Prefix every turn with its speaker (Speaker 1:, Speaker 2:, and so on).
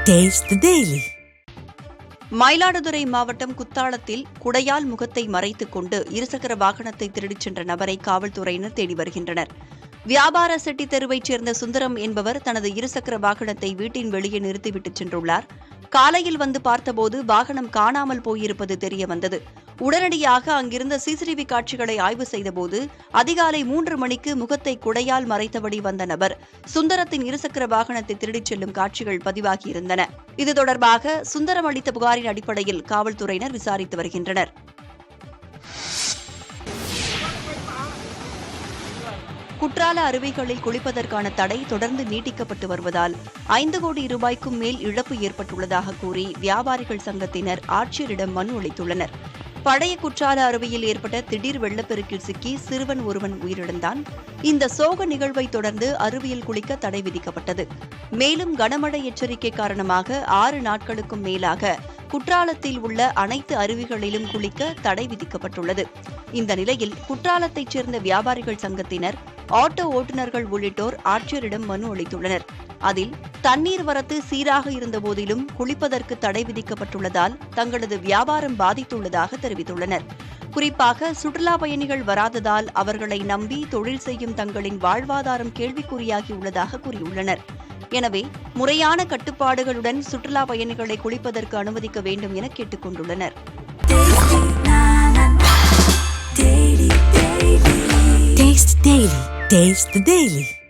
Speaker 1: Taste the Daily.
Speaker 2: Mayiladuthurai மாவட்டம் குத்தாலத்தில் குடையால் முகத்தை மறைத்துக் கொண்டு இருசக்கர வாகனத்தை திருடிச் சென்ற நபரை காவல்துறையினர் தேடி வருகின்றனர். வியாபார செட்டி தெருவைச் சேர்ந்த சுந்தரம் என்பவர் தனது இருசக்கர வாகனத்தை வீட்டின் வெளியே நிறுத்திவிட்டு சென்றுள்ளார். காலையில் வந்து பார்த்தபோது வாகனம் காணாமல் போயிருப்பது தெரியவந்தது. உடனடியாக அங்கிருந்த சிசிடிவி காட்சிகளை ஆய்வு செய்தபோது அதிகாலை 3 மணிக்கு முகத்தை குடையால் மறைத்தபடி வந்த நபர் சுந்தரத்தின் இருசக்கர வாகனத்தை திருடிச் செல்லும் காட்சிகள் பதிவாகியிருந்தன. இது தொடர்பாக சுந்தரம் அளித்த புகாரின் அடிப்படையில் காவல்துறையினர் விசாரித்து வருகின்றனர். குற்றால அருவிகளில் குளிப்பதற்கான தடை தொடர்ந்து நீட்டிக்கப்பட்டு வருவதால் 5 கோடி ரூபாய்க்கும் மேல் இழப்பு ஏற்பட்டுள்ளதாக கூறி வியாபாரிகள் சங்கத்தினர் ஆட்சியரிடம் மனு அளித்துள்ளனர். பழைய குற்றால அருவியில் ஏற்பட்ட திடீர் வெள்ளப்பெருக்கில் சிக்கி சிறுவன் ஒருவன் உயிரிழந்தான். இந்த சோக நிகழ்வை தொடர்ந்து அருவியில் குளிக்க தடை விதிக்கப்பட்டது. மேலும் கனமழை எச்சரிக்கை காரணமாக 6 நாட்களுக்கும் மேலாக குற்றாலத்தில் உள்ள அனைத்து அருவிகளிலும் குளிக்க தடை விதிக்கப்பட்டுள்ளது. இந்த நிலையில் குற்றாலத்தைச் சேர்ந்த வியாபாரிகள் சங்கத்தினர், ஆட்டோ ஓட்டுநர்கள் உள்ளிட்டோர் ஆட்சியரிடம் மனு அளித்துள்ளனர். அதில் தண்ணீர் வரத்து சீராக இருந்தபோதிலும் குளிப்பதற்கு தடை விதிக்கப்பட்டுள்ளதால் தங்களது வியாபாரம் பாதித்துள்ளதாக தெரிவித்துள்ளனர். குறிப்பாக சுற்றுலா பயணிகள் வராததால் அவர்களை நம்பி தொழில் செய்யும் தங்களின் வாழ்வாதாரம் கேள்விக்குறியாகியுள்ளதாக கூறியுள்ளனர். எனவே முறையான கட்டுப்பாடுகளுடன் சுற்றுலா பயணிகளை குளிப்பதற்கு அனுமதிக்க வேண்டும் என கேட்டுக் கொண்டுள்ளனர்.
Speaker 1: Taste the Daily.